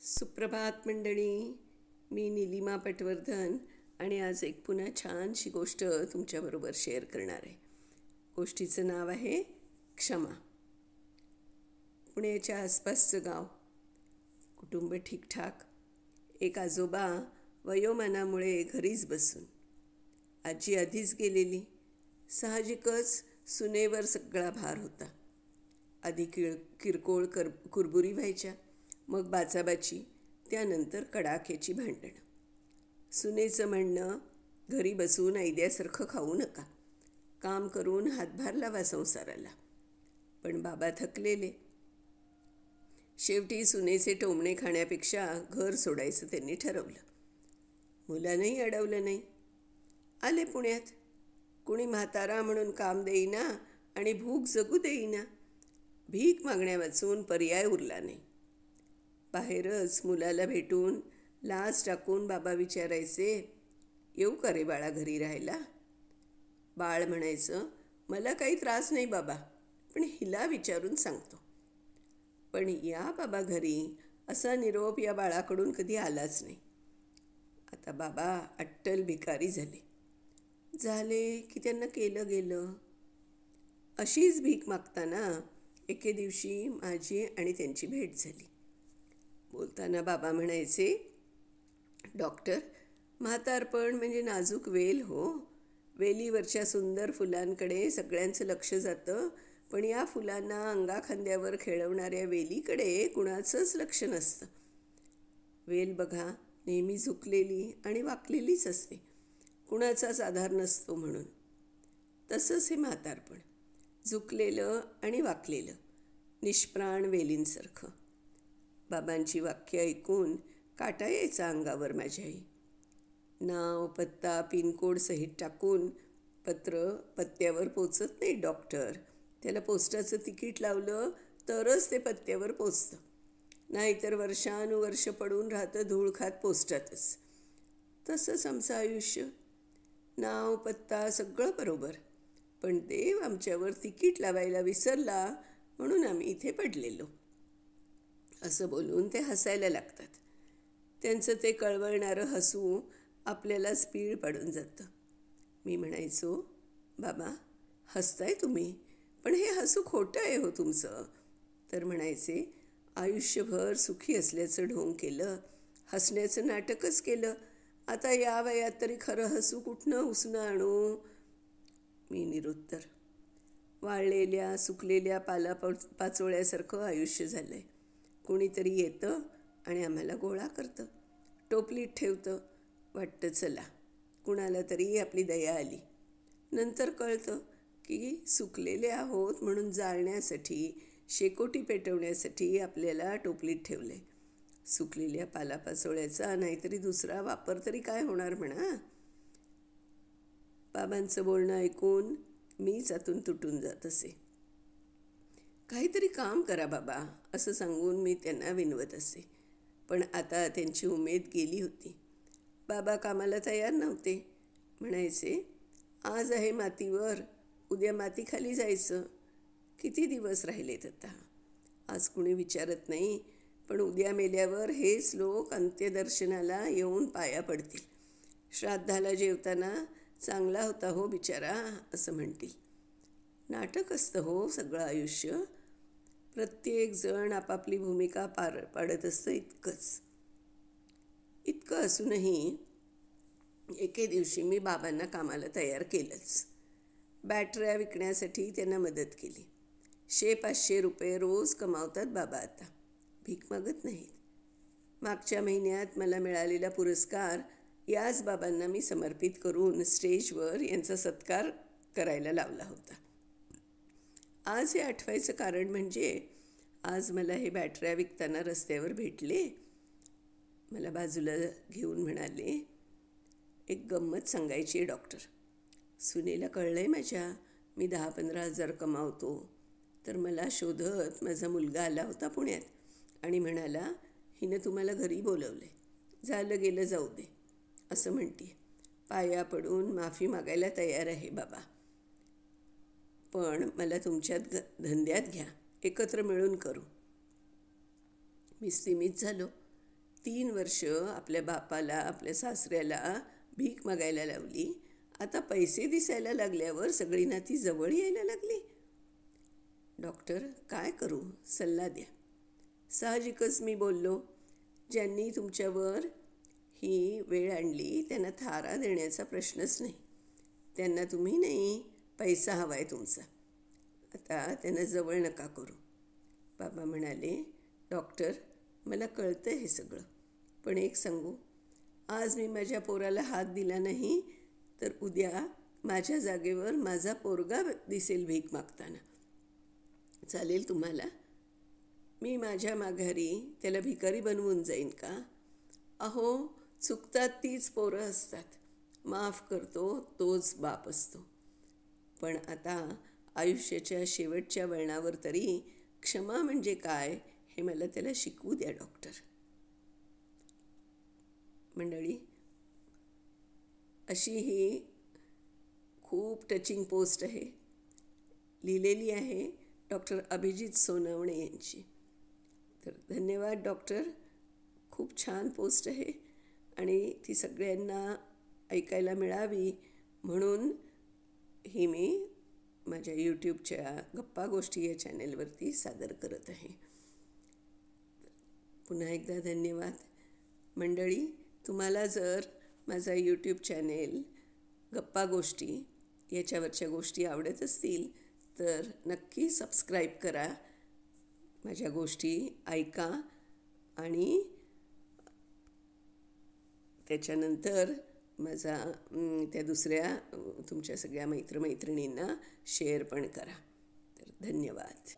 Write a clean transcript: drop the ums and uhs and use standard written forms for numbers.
सुप्रभात मंडळी. मी नीलिमा पटवर्धन आणि आज एक पुन्हा छानशी गोष्ट तुमच्याबरोबर शेअर करणार आहे. गोष्टीचं नाव आहे क्षमा. पुण्याच्या आसपासचं गाव, कुटुंब ठीकठाक. एक आजोबा वयोमानामुळे घरीच बसून. आजी आधीच गेलेली. साहजिकच सुनेवर सगळा भार होता. आधी किरकोळ कुरबुरी व्हायच्या, मग बाचाबाची, त्यानंतर कडाक्याची भांडणं. सुनेचं म्हणणं, घरी बसून ऐद्यासारखं खाऊ नका, काम करून हातभार लावा संसाराला. पण बाबा थकलेले. शेवटी सुनेचे टोमणे खाण्यापेक्षा घर सोडायचं त्यांनी ठरवलं. मुलांनाही अडवलं नाही. आले पुण्यात. कुणी म्हातारा म्हणून काम देईना आणि भूक जगू देईना. भीक मागण्या वाचून पर्याय उरला नाही. बाहेरच मुलाला भेटून लाज टाकून बाबा विचारायचे, येऊ का रे बाळा घरी राहायला? बाळ म्हणायचं, मला काही त्रास नाही बाबा, पण हिला विचारून सांगतो. पण या बाबा घरी असा निरोप या बाळाकडून कधी आलाच नाही. आता बाबा अट्टल भिकारी झाले की त्यांना केलं गेलं. अशीच भीक मागताना एके दिवशी माझी आणि त्यांची भेट झाली. बोलताना बाबा म्हणायचे, डॉक्टर, म्हातारपण म्हणजे नाजूक वेल हो. वेलीवरच्या सुंदर फुलांकडे सगळ्यांचं लक्ष जातं, पण या फुलांना अंगाखांद्यावर खेळवणाऱ्या वेलीकडे कुणाचंच लक्ष नसतं. वेल बघा, नेहमी झुकलेली आणि वाकलेलीच असते, कुणाचाच आधार नसतो म्हणून. तसंच हे म्हातारपण, झुकलेलं आणि वाकलेलं, निष्प्राण वेलींसारखं. बाबांची वाक्य ऐकून काटा यायचा अंगावर माझ्याही. नाव, पत्ता, पिनकोड सहित टाकून पत्र पत्त्यावर पोचत नाही डॉक्टर. त्याला पोस्टाचं तिकीट लावलं तरच ते पत्त्यावर पोचतं, नाहीतर वर्षानुवर्ष पडून राहतं धूळ खात पोस्टातच. तसंच आमचं आयुष्य. नाव, पत्ता सगळं बरोबर, पण देव आमच्यावर तिकीट लावायला विसरला म्हणून आम्ही इथे पडलेलो. असं बोलून ते हसायला लागतात. त्यांचं ते कळवळणारं हसू आपल्यालाच पीळ पाडून जातं. मी म्हणायचो, बाबा हसताय तुम्ही, पण हे हसू खोटं आहे हो तुमचं. तर म्हणायचे, आयुष्यभर सुखी असल्याचं ढोंग केलं, हसण्याचं नाटकच केलं, आता या वयात तरी खरं हसू कुठनं उसणं आणू? मी निरुत्तर. वाळलेल्या सुकलेल्या पाचोळ्यासारखं आयुष्य झालं आहे. कुणीतरी येतं आणि आम्हाला गोळा करतं, टोपलीत ठेवतं. वाटतं चला कुणाला तरी आपली दया आली. नंतर कळतं की सुकलेले आहोत म्हणून जाळण्यासाठी, शेकोटी पेटवण्यासाठी आपल्याला टोपलीत ठेवले. सुकलेल्या पालापाचोळ्याचा नाहीतरी दुसरा वापर तरी काय होणार म्हणा. बाबांचं बोलणं ऐकून मीच आतून तुटून जात असे. काहीतरी काम करा बाबा, असं सांगून मी त्यांना विनवत असे. पण आता त्यांची उमेद गेली होती. बाबा कामाला तयार नव्हते. म्हणायचे, आज आहे मातीवर, उद्या मातीखाली जायचं. किती दिवस राहिलेत आता? आज कुणी विचारत नाही, पण उद्या मेल्यावर हेच लोक अंत्यदर्शनाला येऊन पाया पडतील. श्राद्धाला जेवताना, चांगला होता हो बिचारा, असं म्हणतील. नाटक असतं हो सगळं आयुष्य. प्रत्येक जण आपापली भूमिका पार पाडत असतं, इतकं असूनही एके दिवशी मी बाबांना कामाला तयार केलंच. बॅटऱ्या विकण्यासाठी त्यांना मदत केली. 100-500 रुपये रोज कमावतात बाबा आता. भीक मागत नाहीत. मागच्या महिन्यात मला मिळालेला पुरस्कार याच बाबांना मी समर्पित करून स्टेजवर यांचा सत्कार करायला लावला होता. आज हे आठवायचं कारण म्हणजे आज मला हे बॅटऱ्या विकताना रस्त्यावर भेटले. मला बाजूला घेऊन म्हणाले, एक गंमत सांगायची आहे डॉक्टर. सुनेला कळलं आहे माझ्या, मी 10-15 हजार कमावतो. तर मला शोधत माझा मुलगा आला होता पुण्यात आणि म्हणाला, हिनं तुम्हाला घरी बोलवले, झालं गेलं जाऊ दे, असं म्हणते. पाया पडून माफी मागायला तयार आहे बाबा, पण मला तुमच्यात धंद्यात घ्या, एकत्र मिळून करू. मी स्थिमित झालो. 3 वर्ष आपल्या बापाला आपल्या सासऱ्याला भीक मागायला लावली. आता पैसे दिसायला लागल्यावर सगळी नाती जवळ यायला लागली. डॉक्टर, काय करू, सल्ला द्या. साहजिकच मी बोललो, ज्यांनी तुमच्यावर ही वेळ आणली त्यांना थारा देण्याचा प्रश्नच नाही. त्यांना तुम्ही नाही, पैसा हवा आहे तुमचा. आता त्यांना जवळ नका करू. बाबा म्हणाले, डॉक्टर, मला कळतं हे सगळं, पण एक सांगू, आज मी माझ्या पोराला हात दिला नाही तर उद्या माझ्या जागेवर माझा पोरगा दिसेल भीक मागताना. चालेल तुम्हाला? मी माझ्या माघारी त्याला भिकारी बनवून जाईन का? अहो, चुकतात तीच पोरं असतात. माफ करतो तोच बाप असतो. पण आता आयुष्याच्या शेवटच्या वळणावर तरी क्षमा म्हणजे काय हे मला त्याला शिकवू द्या डॉक्टर. मंडळी, अशी ही खूप टचिंग पोस्ट आहे. लिहिलेली आहे डॉक्टर अभिजित सोनवणे यांची. तर धन्यवाद डॉक्टर. खूप छान पोस्ट आहे आणि ती सगळ्यांना ऐकायला मिळावी म्हणून ही मी माझ्या यूट्यूबच्या गप्पा गोष्टी या चॅनेलवरती सादर करत आहे. पुन्हा एकदा धन्यवाद. मंडळी, तुम्हाला जर माझा यूट्यूब चॅनेल गप्पा गोष्टी याच्यावरच्या गोष्टी आवडत असतील तर नक्की सबस्क्राईब करा. माझ्या गोष्टी ऐका आणि त्याच्यानंतर माझा त्या दुसऱ्या तुमच्या सगळ्या मैत्रिणींना शेअर पण करा. तर धन्यवाद.